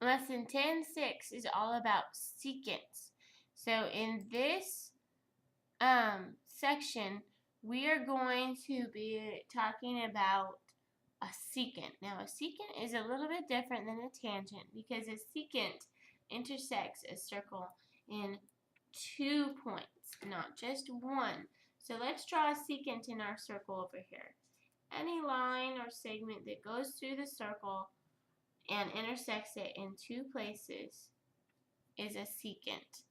Lesson 10.6 is all about secants. So in this section, we are going to be talking about a secant. Now, a secant is a little bit different than a tangent because a secant intersects a circle in 2 points, not just one. So let's draw a secant in our circle over here. Any line or segment that goes through the circle and intersects it in 2 places is a secant.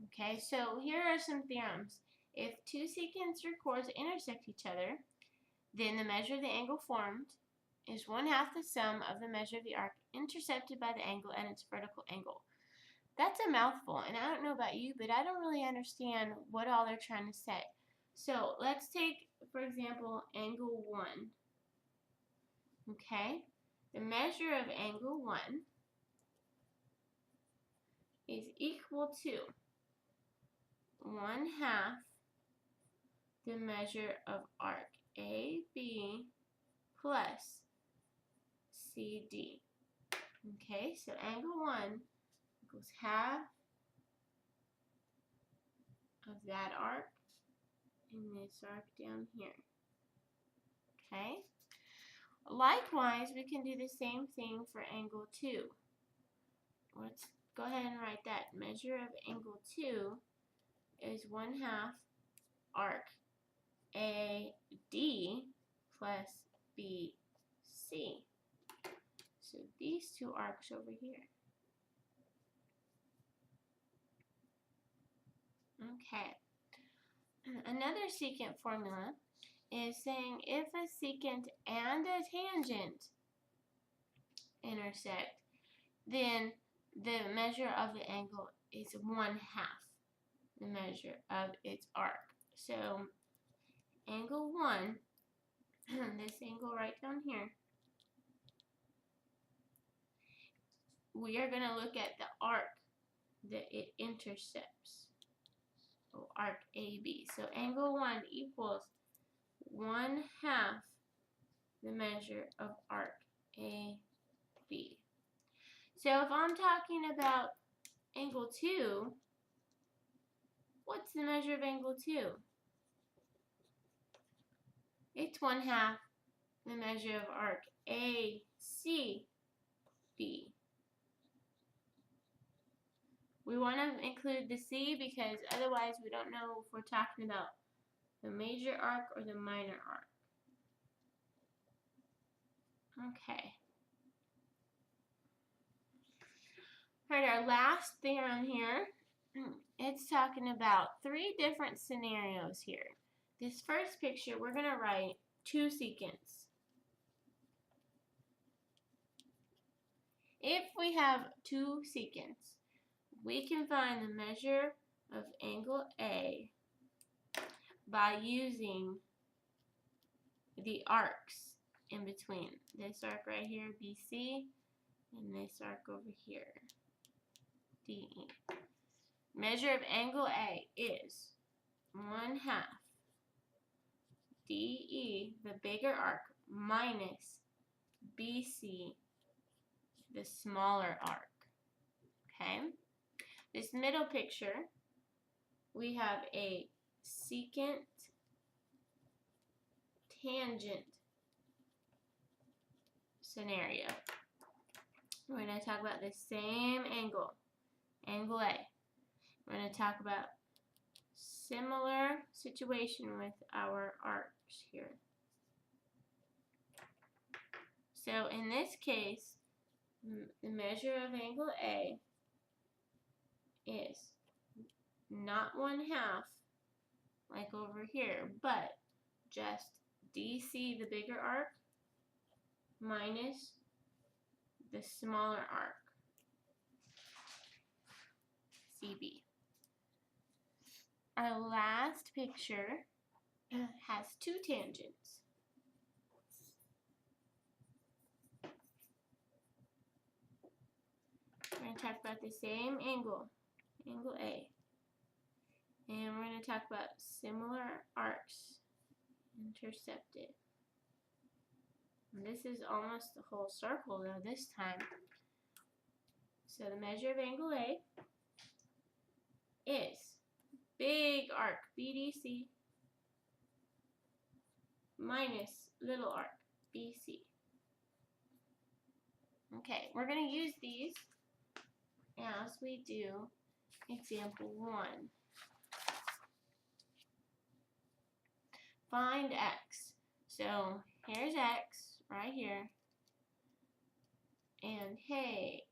Okay, so here are some theorems. If 2 secants or chords intersect each other, then the measure of the angle formed is 1/2 the sum of the measure of the arc intercepted by the angle and its vertical angle. That's a mouthful, and I don't know about you, but I don't really understand what all they're trying to say. So let's take, for example, angle 1. Okay, the measure of angle 1 is equal to 1/2 the measure of arc AB plus CD. Okay, so angle 1 equals half of that arc and this arc down here. Okay, likewise, we can do the same thing for angle 2. Let's go ahead and write that. Measure of angle 2 is 1/2 arc AD plus BC. So these 2 arcs over here. Okay. Another secant formula is saying if a secant and a tangent intersect, then the measure of the angle is 1/2 the measure of its arc. So angle 1, this angle right down here, we are going to look at the arc that it intercepts. So arc AB. So angle 1 equals 1/2 the measure of arc AB. So if I'm talking about angle 2, what's the measure of angle 2? It's 1/2 the measure of arc ACB. We want to include the C because otherwise we don't know if we're talking about the major arc or the minor arc. Okay. Alright, our last theorem here, it's talking about 3 different scenarios here. This first picture, we're going to write 2 secants. If we have 2 secants, we can find the measure of angle A by using the arcs in between. This arc right here, BC, and this arc over here, DE. Measure of angle A is 1/2 DE, the bigger arc, minus BC, the smaller arc. Okay? This middle picture, we have a secant tangent scenario. We're going to talk about the same angle, angle A. We're going to talk about similar situation with our arcs here. So in this case, the measure of angle A is not 1/2 like over here, but just DC, the bigger arc, minus the smaller arc, CB. Our last picture has 2 tangents. We're going to talk about the same angle, angle A. And we're going to talk about similar arcs intercepted. And this is almost the whole circle though this time. So the measure of angle A is big arc BDC minus little arc BC. Okay, we're going to use these as we do example 1. Find x. So here's x right here. And hey,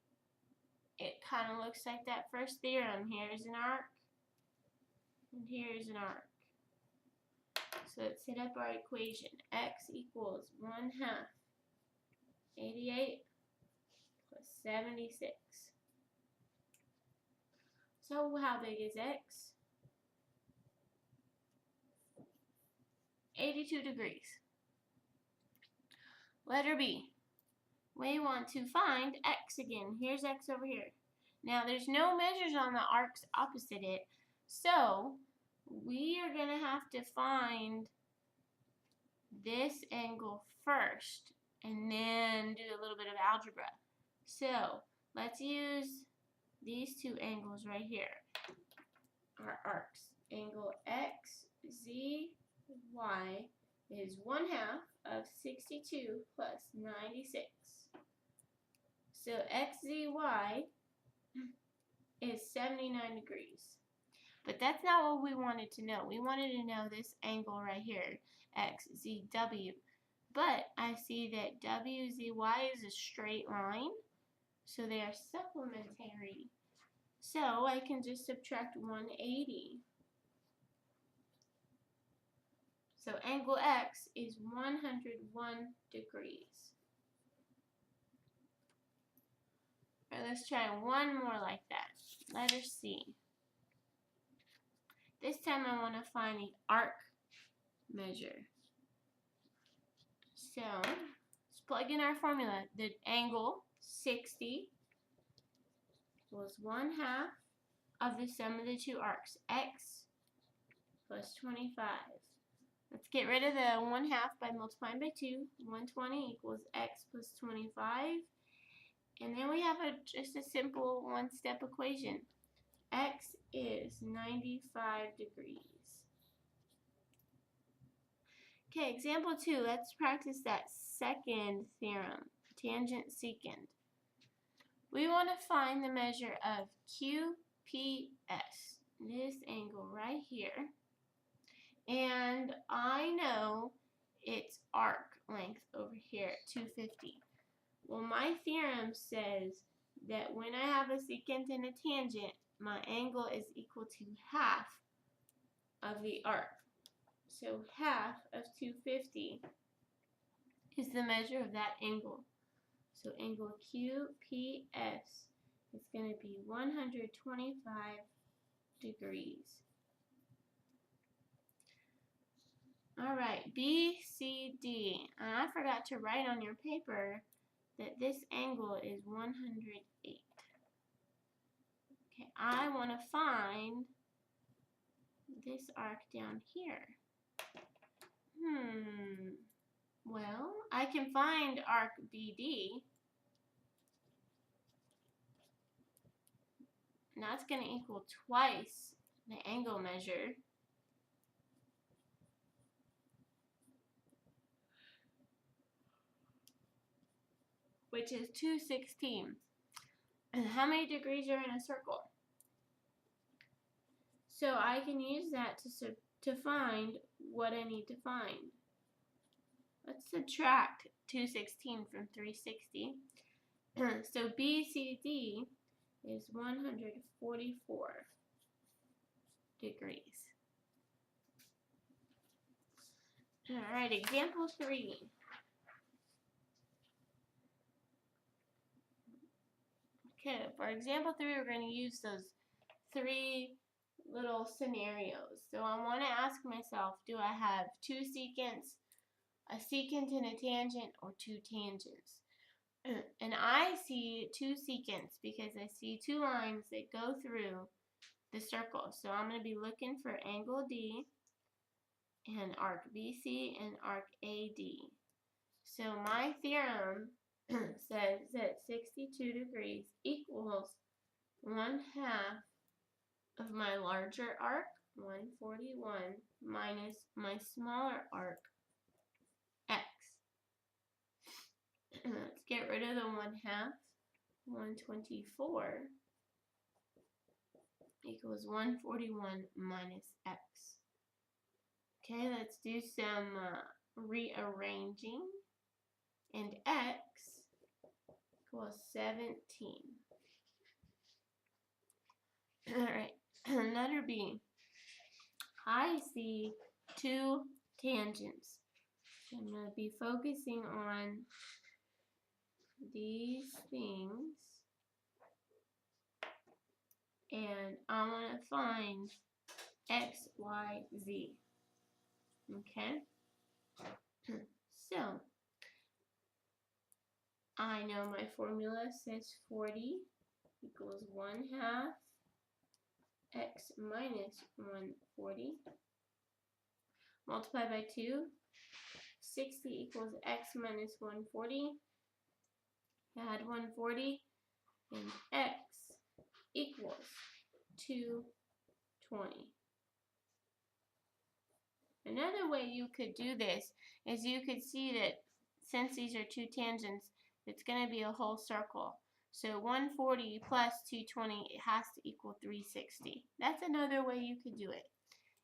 it kind of looks like that first theorem. Here's an arc, and here's an arc. So let's set up our equation. X equals 1/2 88 plus 76. So how big is x? 82 degrees. Letter B. We want to find x again. Here's x over here. Now there's no measures on the arcs opposite it, so we are going to have to find this angle first and then do a little bit of algebra. So let's use these two angles right here. Our arcs. Angle XZY is 1/2 of 62 plus 96. So XZY is 79 degrees. But that's not what we wanted to know. We wanted to know this angle right here, XZW. But I see that WZY is a straight line, so they are supplementary. So I can just subtract 180. So angle X is 101 degrees. All right, let's try one more like that. Letter C. This time I want to find the arc measure. So let's plug in our formula. The angle 60 was 1/2 of the sum of the two arcs, x plus 25. Let's get rid of the 1/2 by multiplying by 2. 120 equals x plus 25. And then we have just a simple one-step equation. X is 95 degrees. Okay, example 2. Let's practice that second theorem, tangent secant. We want to find the measure of QPS, this angle right here. And I know its arc length over here at 250. Well, my theorem says that when I have a secant and a tangent, my angle is equal to 1/2 of the arc. So 1/2 of 250 is the measure of that angle. So angle QPS is going to be 125 degrees. Alright, BCD. I forgot to write on your paper that this angle is 108. Okay, I want to find this arc down here. Well, I can find arc BD. Now it's going to equal twice the angle measure. Which is 216. And how many degrees are in a circle? So I can use that to find what I need to find. Let's subtract 216 from 360. So BCD is 144 degrees. Alright, example 3. Okay, for example 3, we're going to use those 3 little scenarios. So I want to ask myself, do I have 2 secants, a secant and a tangent, or 2 tangents? And I see 2 secants because I see 2 lines that go through the circle. So I'm going to be looking for angle D and arc BC and arc AD. So my theorem says that 62 degrees equals 1/2 of my larger arc, 141, minus my smaller arc, x. Let's get rid of the 1/2. 124 equals 141 minus x. Okay, let's do some rearranging. And x equals 17. Alright, letter B. I see two tangents. I'm going to be focusing on these things. And I want to find x, y, z. Okay? So, I know my formula says 40 equals 1/2 x minus 140. Multiply by 2. 60 equals x minus 140. Add 140. And x equals 220. Another way you could do this is you could see that since these are two tangents, it's going to be a whole circle. So 140 plus 220, it has to equal 360. That's another way you could do it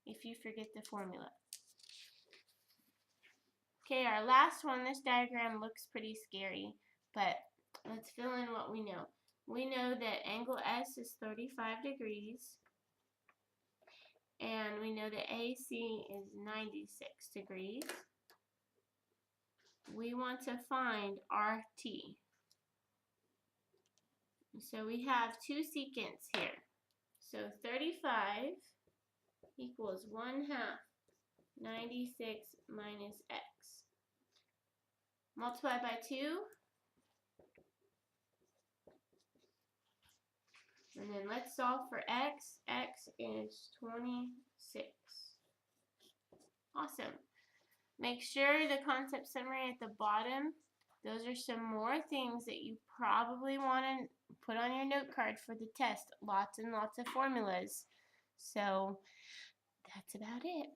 if you forget the formula. Okay, our last one, this diagram looks pretty scary, but let's fill in what we know. We know that angle S is 35 degrees, and we know that AC is 96 degrees. We want to find RT. So we have two secants here. So 35 equals 1/2 96 minus x. Multiply by 2. And then let's solve for x. X is 26. Awesome. Make sure the concept summary at the bottom. Those are some more things that you probably want to put on your note card for the test. Lots and lots of formulas. So that's about it.